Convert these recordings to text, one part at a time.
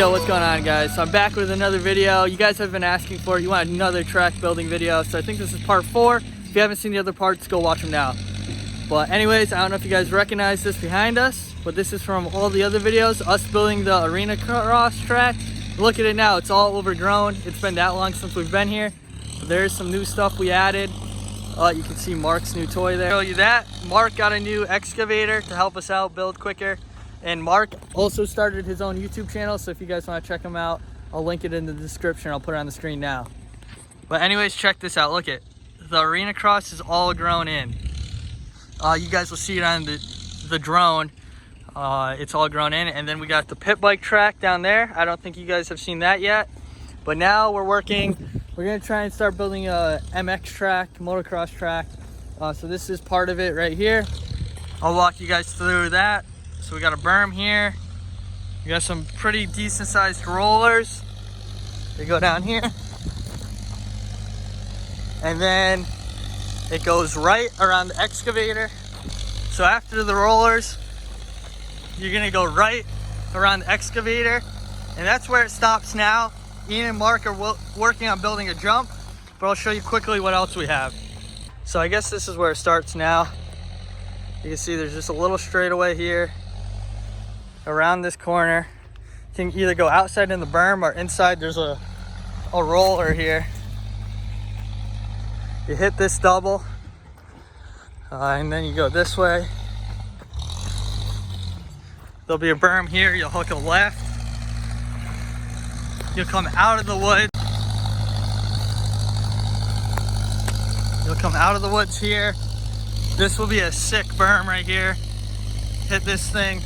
Yo, what's going on, guys? So I'm back with another video. You guys have been asking for it. You want another track building video, so I think this is part 4. If you haven't seen the other parts, go watch them now. But anyways, I don't know if you guys recognize this behind us, but this is from all the other videos, us building the arena cross track. Look at it now, it's all overgrown. It's been that long since we've been here. But there's some new stuff we added. You can see Mark's new toy there. Show you that. Mark got a new excavator to help us out build quicker. And Mark also started his own YouTube channel, so if you guys want to check him out, I'll link it in the description. I'll put it on the screen now. But anyways, check this out. Look at the arena cross is all grown in. You guys will see it on the drone. It's all grown in. And then we got the pit bike track down there. I don't think you guys have seen that yet. But now we're working. We're going to try and start building a MX track, motocross track. So this is part of it right here. I'll walk you guys through that. So we got a berm here. We got some pretty decent sized rollers. They go down here. And then it goes right around the excavator. So after the rollers, you're gonna go right around the excavator. And that's where it stops now. Ian and Mark are working on building a jump, but I'll show you quickly what else we have. So I guess this is where it starts now. You can see there's just a little straightaway here. Around this corner, you can either go outside in the berm or inside. There's a roller here. You hit this double, and then you go this way. There'll be a berm here. You'll hook a left. You'll come out of the woods. You'll come out of the woods here. This will be a sick berm right here. Hit this thing.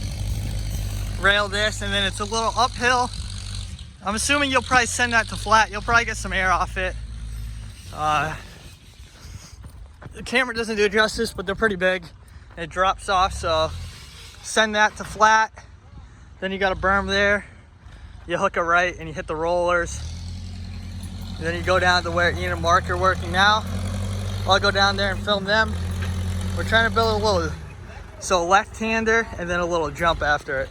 Rail this, and then it's a little uphill. I'm assuming you'll probably send that to flat. You'll probably get some air off it. The camera doesn't do it justice, but they're pretty big. It drops off, so send that to flat. Then you got a berm there. You hook it right and you hit the rollers. And then you go down to where Ian and Mark are working now. I'll go down there and film them. We're trying to build a little, so left-hander and then a little jump after it.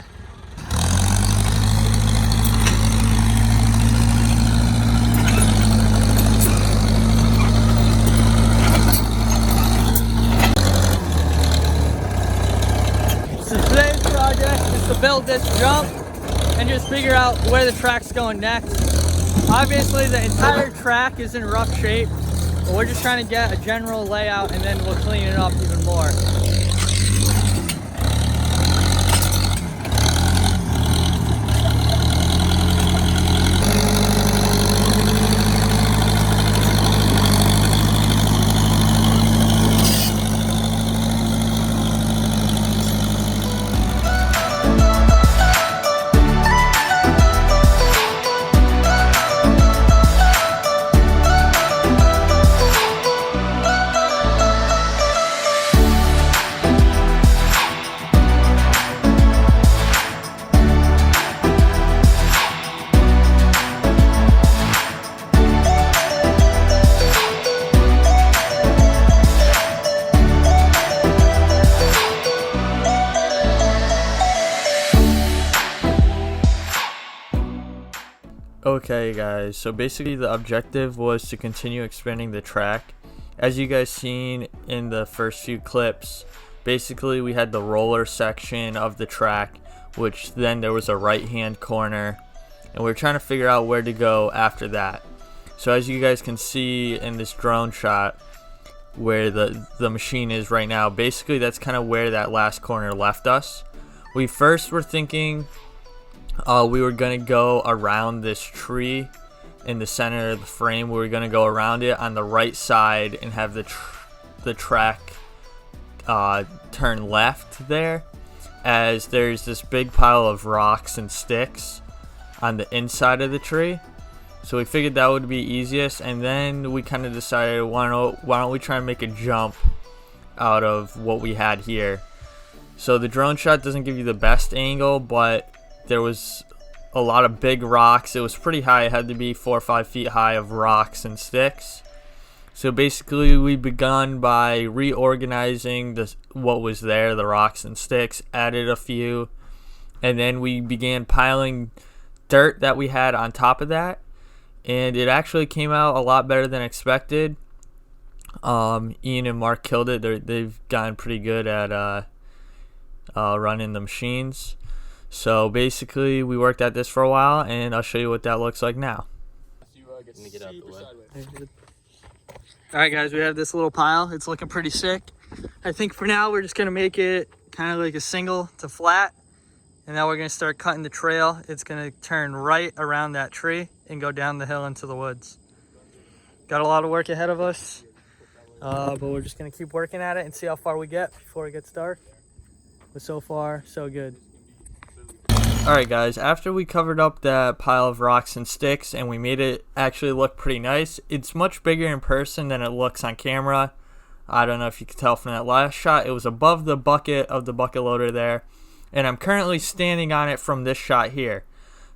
To build this jump and just figure out where the track's going next. Obviously the entire track is in rough shape, but we're just trying to get a general layout and then we'll clean it up even more. Okay guys, so basically the objective was to continue expanding the track. As you guys seen in the first few clips, basically we had the roller section of the track, which then there was a right hand corner, and we're trying to figure out where to go after that. So as you guys can see in this drone shot where the machine is right now, basically that's kind of where that last corner left us. We first were thinking we were gonna go around this tree in the center of the frame. We were gonna go around it on the right side and have the track turn left there, as there's this big pile of rocks and sticks on the inside of the tree. So we figured that would be easiest, and then we kind of decided why don't we try and make a jump out of what we had here. So the drone shot doesn't give you the best angle, but there was a lot of big rocks. It was pretty high. It had to be 4 or 5 feet high of rocks and sticks. So basically we begun by reorganizing what was there, the rocks and sticks, added a few, and then we began piling dirt that we had on top of that, and it actually came out a lot better than expected. Ian and Mark killed it. They've gotten pretty good at running the machines. So basically we worked at this for a while, and I'll show you what that looks like now. Alright guys, we have this little pile. It's looking pretty sick. I think for now we're just going to make it kind of like a single to flat. And now we're going to start cutting the trail. It's going to turn right around that tree and go down the hill into the woods. Got a lot of work ahead of us. But we're just going to keep working at it and see how far we get before it gets dark. But so far, so good. Alright guys, after we covered up that pile of rocks and sticks and we made it actually look pretty nice, it's much bigger in person than it looks on camera. I don't know if you can tell from that last shot. It was above the bucket of the bucket loader there, and I'm currently standing on it from this shot here.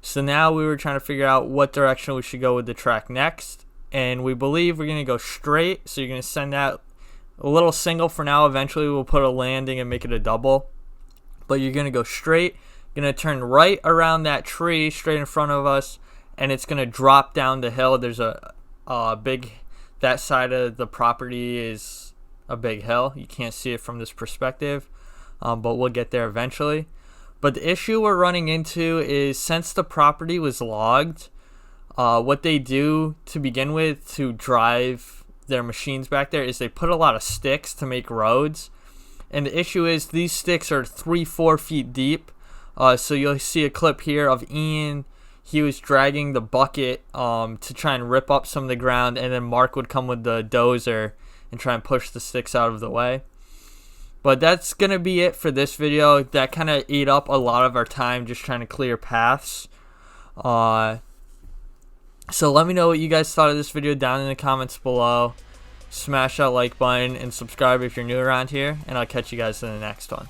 So now we were trying to figure out what direction we should go with the track next, and we believe we're going to go straight. So you're going to send that a little single for now. Eventually we'll put a landing and make it a double, but you're going to go straight. Going to turn right around that tree straight in front of us, and it's going to drop down the hill. There's a big, that side of the property is a big hill. You can't see it from this perspective, but we'll get there eventually. But the issue we're running into is, since the property was logged, what they do to begin with to drive their machines back there is they put a lot of sticks to make roads. And the issue is these sticks are 3-4 feet deep. So you'll see a clip here of Ian. He was dragging the bucket to try and rip up some of the ground, and then Mark would come with the dozer and try and push the sticks out of the way. But that's going to be it for this video. That kind of ate up a lot of our time just trying to clear paths. So let me know what you guys thought of this video down in the comments below. Smash that like button and subscribe if you're new around here, and I'll catch you guys in the next one.